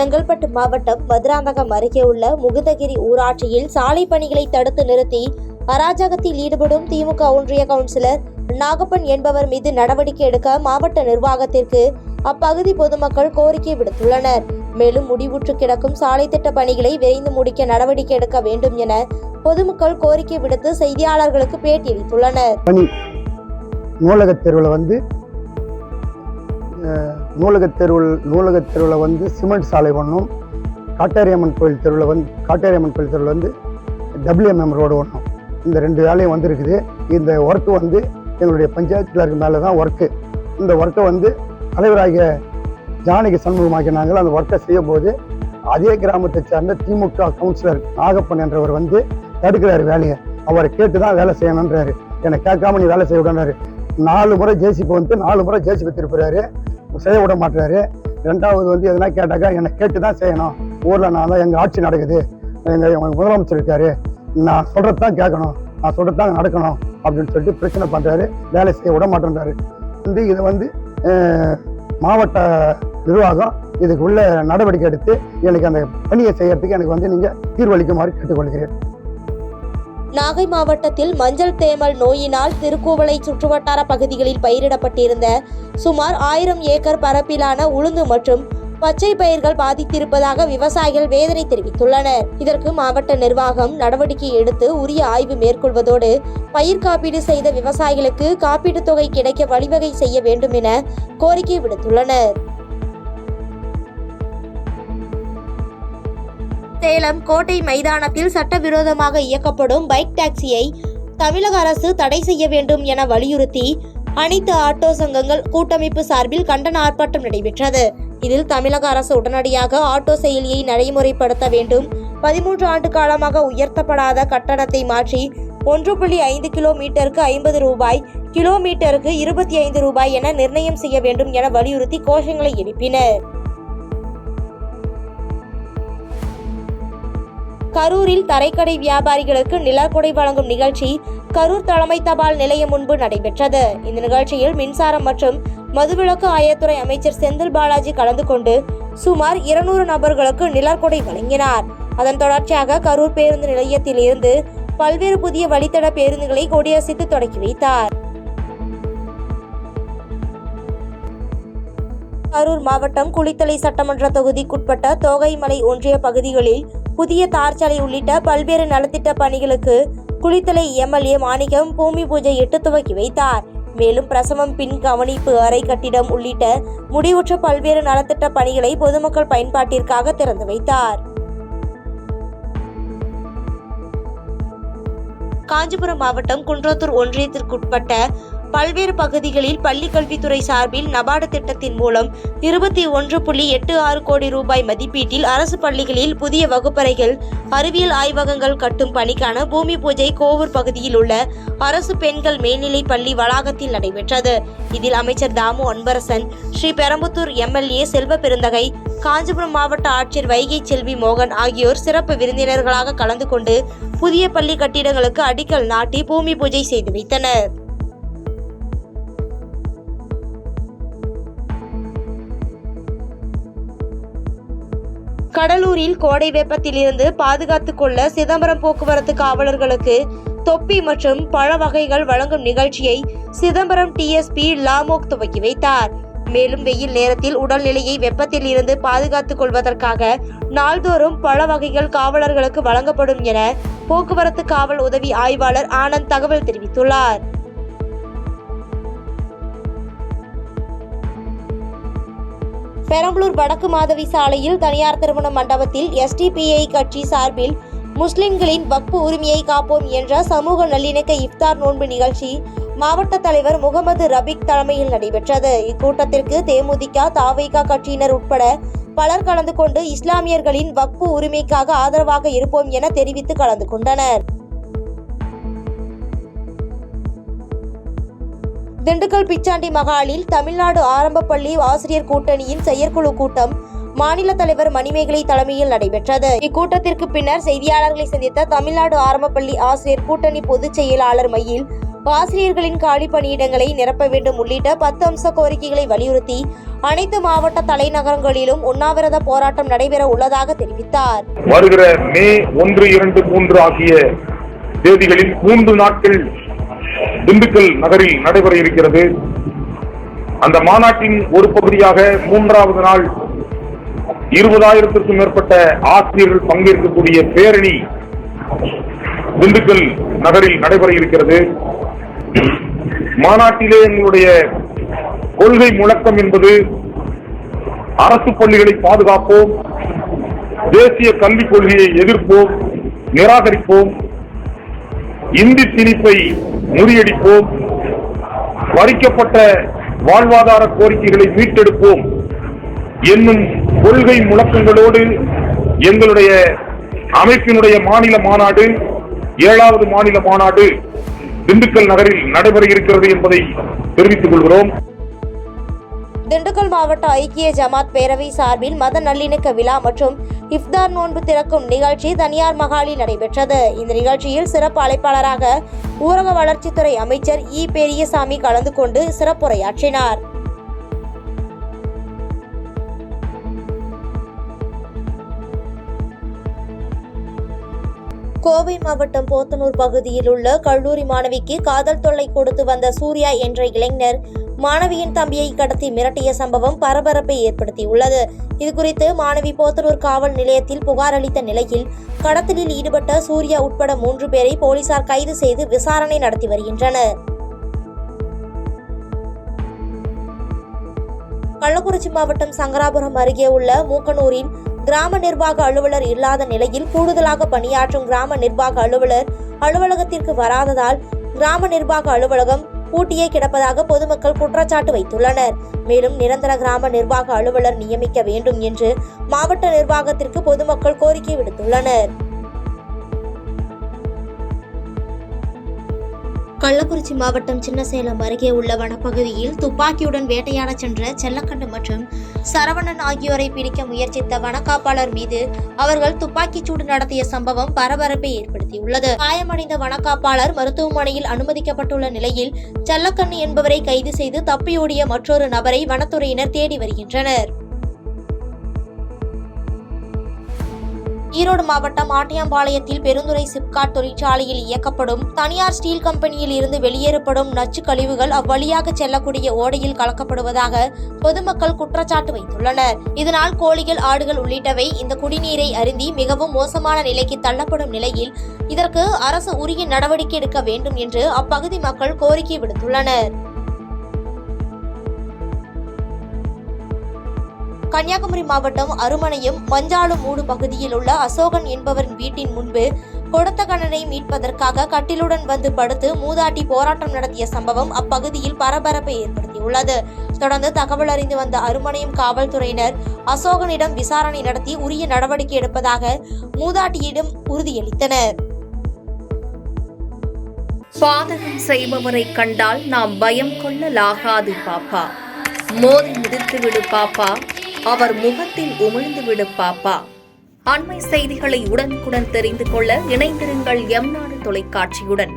செங்கல்பட்டு மாவட்டம் மதுராந்தகம் அருகே உள்ள முகுந்தகிரி ஊராட்சியில் சாலை பணிகளை தடுத்து நிறுத்தி அராஜகத்தில் ஈடுபடும் திமுக ஒன்றிய கவுன்சிலர் நாகப்பன் என்பவர் மீது நடவடிக்கை எடுக்க மாவட்ட நிர்வாகத்திற்கு அப்பகுதி பொதுமக்கள் கோரிக்கை விடுத்துள்ளனர். மேலும் முடிவுற்று கிடக்கும் சாலை திட்ட பணிகளை விரைந்து முடிக்க நடவடிக்கை எடுக்க வேண்டும் என பொதுமக்கள் கோரிக்கை விடுத்து செய்தியாளர்களுக்கு பேட்டியளித்துள்ளனர். நூலகத் தெருவில் சிமெண்ட் சாலை ஒன்றும், காட்டேரியம்மன் கோயில் தெருவில் வந்து WMM ரோடு ஒன்றும், இந்த 2 வேலையும் வந்துருக்குது. இந்த ஒர்க்கு எங்களுடைய பஞ்சாயத்து கிளர்க்கு மேலே தான் ஒர்க்கு. இந்த ஒர்க்கை தலைவராகிய ஜானகி சண்முகமாகிய நாங்கள் அந்த ஒர்க்கை செய்யும் போது அதே கிராமத்தை சேர்ந்த திமுக கவுன்சிலர் நாகப்பன் என்றவர் தடுக்கிறாரு வேலையை. அவரை கேட்டு தான் வேலை செய்யணுன்றாரு. என்னை கேட்காம நீ வேலை செய்ய விடனாரு. 4 முறை ஜேசிபி 4 முறை ஜேசிபி திருப்புறாரு, செய்ய விட மாட்டுறாரு. 2வது எதனா கேட்டாக்கா என்னை கேட்டு தான் செய்யணும், ஊரில் நான் தான் எங்கள் ஆட்சி நடக்குது, எங்கள் முதலமைச்சர் இருக்காரு, நான் சொல்கிறது தான் கேட்கணும், நான் சொல்கிறது தான் நடக்கணும் அப்படின்னு சொல்லிட்டு பிரச்சனை பண்ணுறாரு. வேலை செய்ய விட மாட்டேன்றாரு. இதை மாவட்ட நிர்வாகம் இதுக்கு உள்ள நடவடிக்கை எடுத்து எனக்கு அந்த பணியை செய்யறதுக்கு எனக்கு நீங்கள் தீர்வளிக்குமாறு கேட்டுக்கொள்கிறேன். நாகை மாவட்டத்தில் மஞ்சள் தேமல் நோயினால் திருக்கோவளை சுற்றுவட்டார பகுதிகளில் பயிரிடப்பட்டிருந்த சுமார் 1000 ஏக்கர் பரப்பிலான உளுந்து மற்றும் பச்சை பயிர்கள் பாதித்திருப்பதாக விவசாயிகள் வேதனை தெரிவித்துள்ளனர். இதற்கு மாவட்ட நிர்வாகம் நடவடிக்கை எடுத்து உரிய ஆய்வு மேற்கொள்வதோடு பயிர் காப்பீடு செய்த விவசாயிகளுக்கு காப்பீடு தொகை கிடைக்க வழிவகை செய்ய வேண்டும் என கோரிக்கை விடுத்துள்ளனர். சேலம் கோட்டை மைதானத்தில் சட்டவிரோதமாக இயக்கப்படும் பைக் டாக்ஸியை தமிழக அரசு தடை செய்ய வேண்டும் என வலியுறுத்தி அனைத்து ஆட்டோ சங்கங்கள் கூட்டமைப்பு சார்பில் கண்டன ஆர்ப்பாட்டம் நடைபெற்றது. இதில் தமிழக அரசு உடனடியாக ஆட்டோ செயலியை நடைமுறைப்படுத்த வேண்டும், 13 ஆண்டு காலமாக உயர்த்தப்படாத கட்டணத்தை மாற்றி 1.5 கிலோமீட்டருக்கு 50 ரூபாய், கிலோமீட்டருக்கு 25 ரூபாய் என நிர்ணயம் செய்ய வேண்டும் என வலியுறுத்தி கோஷங்களை எழுப்பினர். கரூரில் தரைக்கடை வியாபாரிகளுக்கு நிலக்கொடை வழங்கும் நிகழ்ச்சி கரூர் தலைமை தபால் நிலையம் முன்பு நடைபெற்றது. இந்த நிகழ்ச்சியில் மின்சாரம் மற்றும் மதுவிலக்கு ஆயத்துறை அமைச்சர் செந்தில் பாலாஜி கலந்து கொண்டு சுமார் 200 நபர்களுக்கு நிலக்கொடை வழங்கினார். அதன் தொடர்ச்சியாக கரூர் பேருந்து நிலையத்தில் இருந்து பல்வேறு புதிய வழித்தட பேருந்துகளை கொடியசைத்து தொடக்கி வைத்தார். கரூர் மாவட்டம் குளித்தலை சட்டமன்ற தொகுதிக்குட்பட்ட தோகைமலை ஒன்றிய பகுதிகளில் புதிய தார்ச்சாலை உள்ளிட்ட பல்வேறு நலத்திட்ட பணிகளுக்கு குளித்தலை MLA மாணிக்கம் பூமி பூஜையிட்டு துவக்கி வைத்தார். மேலும் பிரசவம், பின் கவனிப்பு அறை கட்டிடம் உள்ளிட்ட முடிவுற்ற பல்வேறு நலத்திட்ட பணிகளை பொதுமக்கள் பயன்பாட்டிற்காக திறந்து வைத்தார். காஞ்சிபுரம் மாவட்டம் குன்றத்தூர் ஒன்றியத்திற்குட்பட்ட பல்வேறு பகுதிகளில் பள்ளி கல்வித்துறை சார்பில் நபார்டு திட்டத்தின் மூலம் 21.86 கோடி ரூபாய் மதிப்பீட்டில் அரசு பள்ளிகளில் புதிய வகுப்பறைகள், அறிவியல் ஆய்வகங்கள் கட்டும் பணிக்கான பூமி பூஜை கோவூர் பகுதியில் உள்ள அரசு பெண்கள் மேல்நிலை பள்ளி வளாகத்தில் நடைபெற்றது. இதில் அமைச்சர் தாமு அன்பரசன், ஸ்ரீபெரும்புத்தூர் MLA செல்வ பெருந்தகை, காஞ்சிபுரம் மாவட்ட ஆட்சியர் வைகை செல்வி மோகன் ஆகியோர் சிறப்பு விருந்தினர்களாக கலந்து கொண்டு புதிய பள்ளி கட்டிடங்களுக்கு அடிக்கல் நாட்டி பூமி பூஜை செய்து வைத்தனர். கடலூரில் கோடை வெப்பத்திலிருந்து பாதுகாத்துக் கொள்ள சிதம்பரம் போக்குவரத்து காவலர்களுக்கு தொப்பி மற்றும் பழ வகைகள் வழங்கும் நிகழ்ச்சியை சிதம்பரம் TSP லாமோக் துவக்கி வைத்தார். மேலும் வெயில் நேரத்தில் உடல்நிலையை வெப்பத்தில் இருந்து பாதுகாத்துக் கொள்வதற்காக நாள்தோறும் பழ வகைகள் காவலர்களுக்கு வழங்கப்படும் என போக்குவரத்து காவல் உதவி ஆய்வாளர் ஆனந்த் தகவல் தெரிவித்துள்ளார். பெரம்பலூர் வடக்கு மாதவி சாலையில் தனியார் திருமண மண்டபத்தில் SDPI கட்சி சார்பில் முஸ்லிம்களின் வக்ஃபு உரிமையை காப்போம் என்ற சமூக நல்லிணக்க இஃப்தார் நோன்பு நிகழ்ச்சி மாவட்ட தலைவர் முகமது ரபிக் தலைமையில் நடைபெற்றது. இக்கூட்டத்திற்கு தேமுதிக, தவிக கட்சியினர் உட்பட பலர் கலந்து கொண்டு இஸ்லாமியர்களின் வக்ஃபு உரிமைக்காக ஆதரவாக இருப்போம் என தெரிவித்து கலந்து கொண்டனர். திண்டுக்கல் பிச்சாண்டி மகாலில் தமிழ்நாடு ஆரம்ப பள்ளி ஆசிரியர் கூட்டணியின் செயற்குழு கூட்டம் மாநில தலைவர் மணிமேகலை தலைமையில் நடைபெற்றது. இக்கூட்டத்திற்கு பின்னர் செய்தியாளர்களை சந்தித்த தமிழ்நாடு ஆரம்ப பள்ளி ஆசிரியர் கூட்டணி பொதுச் செயலாளர் மயில், ஆசிரியர்களின் காலி பணியிடங்களை நிரப்ப வேண்டும் உள்ளிட்ட 10 அம்ச கோரிக்கைகளை வலியுறுத்தி அனைத்து மாவட்ட தலைநகரங்களிலும் உண்ணாவிரத போராட்டம் நடைபெற உள்ளதாக தெரிவித்தார். வருகிற மே 1, 2, 3 ஆகிய தேதிகளில் 3 நாட்கள் திண்டுக்கல் நகரில் நடைபெற இருக்கிறது. அந்த மாநாட்டின் ஒரு பகுதியாக 3வது நாள் 20,000க்கும் மேற்பட்ட ஆசிரியர்கள் பங்கேற்கக்கூடிய பேரணி திண்டுக்கல் நகரில் நடைபெற இருக்கிறது. மாநாட்டிலே எங்களுடைய கொள்கை முழக்கம் என்பது அரசு பள்ளிகளை பாதுகாப்போம், தேசிய கல்விக் கொள்கையை எதிர்ப்போம், நிராகரிப்போம், இந்தி திணிப்பை முறியடிப்போம், பறிக்கப்பட்ட வாழ்வாதார கோரிக்கைகளை மீட்டெடுப்போம் என்னும் கொள்கை முழக்கங்களோடு எங்களுடைய அமைப்பினுடைய மாநில மாநாடு 7வது மாநில மாநாடு திண்டுக்கல் நகரில் நடைபெற இருக்கிறது என்பதை தெரிவித்துக் கொள்கிறோம். திண்டுக்கல் மாவட்ட ஐக்கிய ஜமாத் பேரவை சார்பில் மத நல்லிணக்க விழா மற்றும் இஃப்தார் நோன்பு திறக்கும் நிகழ்ச்சி தனியார் மகாலில் நடைபெற்றது. இந்த நிகழ்ச்சியில் சிறப்பு அழைப்பாளராக ஊரக வளர்ச்சித்துறை அமைச்சர் இ. பெரியசாமி கலந்து கொண்டு சிறப்புரையாற்றினார். கோவை மாவட்டம் போத்தனூர் பகுதியில் உள்ள கல்லூரி மாணவிக்கு காதல் தொல்லை கொடுத்து வந்த சூர்யா என்ற இளைஞர் மாணவியின் தம்பியை கடத்தி மிரட்டிய சம்பவம் பரபரப்பை ஏற்படுத்தியுள்ளது. இதுகுறித்து மாணவி போத்தனூர் காவல் நிலையத்தில் புகார் அளித்த நிலையில் கடத்தலில் ஈடுபட்ட சூர்யா உட்பட 3 பேரை போலீசார் கைது செய்து விசாரணை நடத்தி வருகின்றனர். கள்ளக்குறிச்சி மாவட்டம் சங்கராபுரம் அருகே உள்ள மூக்கனூரில் கிராம நிர்வாக அலுவலர் இல்லாத நிலையில் கூடுதலாக பணியாற்றும் கிராம நிர்வாக அலுவலர் அலுவலகத்திற்கு வராததால் கிராம நிர்வாக அலுவலகம் பூட்டியே கிடப்பதாக பொதுமக்கள் குற்றச்சாட்டு வைத்துள்ளனர். மேலும் நிரந்தர கிராம நிர்வாக அலுவலர் நியமிக்க வேண்டும் என்று மாவட்ட நிர்வாகத்திற்கு பொதுமக்கள் கோரிக்கை விடுத்துள்ளனர். கள்ளக்குறிச்சி மாவட்டம் சின்னசேலம் அருகே உள்ள வனப்பகுதியில் துப்பாக்கியுடன் வேட்டையாட சென்ற செல்லக்கண்டு மற்றும் சரவணன் ஆகியோரை பிடிக்க முயற்சித்த வனக்காப்பாளர் மீது அவர்கள் துப்பாக்கிச்சூடு நடத்திய சம்பவம் பரபரப்பை ஏற்படுத்தியுள்ளது. காயமடைந்த வனக்காப்பாளர் மருத்துவமனையில் அனுமதிக்கப்பட்டுள்ள நிலையில் செல்லக்கண்ணு என்பவரை கைது செய்து தப்பியோடிய மற்றொரு நபரை வனத்துறையினர் தேடி வருகின்றனர். ஈரோடு மாவட்டம் ஆட்டியாம்பாளையத்தில் பெருந்துறை சிப்காட் தொழிற்சாலையில் இயக்கப்படும் தனியார் ஸ்டீல் கம்பெனியில் இருந்து வெளியேறப்படும் நச்சு கழிவுகள் அவ்வழியாக செல்லக்கூடிய ஓடையில் கலக்கப்படுவதாக பொதுமக்கள் குற்றச்சாட்டு வைத்துள்ளனர். இதனால் கோழிகள், ஆடுகள் உள்ளிட்டவை இந்த குடிநீரை அருந்தி மிகவும் மோசமான நிலைக்கு தள்ளப்படும் நிலையில் இதற்கு அரசு உரிய நடவடிக்கை எடுக்க வேண்டும் என்று அப்பகுதி மக்கள் கோரிக்கை விடுத்துள்ளனர். கன்னியாகுமரி மாவட்டம் அருமனையம் மஞ்சாலுமூடு பகுதியில் உள்ள அசோகன் என்பவரின் வீட்டின் முன்பு கொடுத்த கண்ணனை மீட்பதற்காக கட்டிலுடன் வந்து படுத்து மூதாட்டி போராட்டம் நடத்திய சம்பவம் அப்பகுதியில் பரபரப்பை ஏற்படுத்தியுள்ளது. தொடர்ந்து தகவல் அறிந்து வந்த அருமனையம் காவல்துறையினர் அசோகனிடம் விசாரணை நடத்தி உரிய நடவடிக்கை எடுப்பதாக மூதாட்டியிடம் உறுதியளித்தனர். பாதகம் செய்பவரை கண்டால் நாம் பயம் கொள்ளலாகாது பாப்பா, மோதி மிதித்து விடு பாப்பா, அவர் முகத்தில் உமிழ்ந்து விடு பாப்பா. அண்மை செய்திகளை உடனுக்குடன் தெரிந்து கொள்ள இணைந்திருங்கள் எம் நாடு தொலைக்காட்சியுடன்.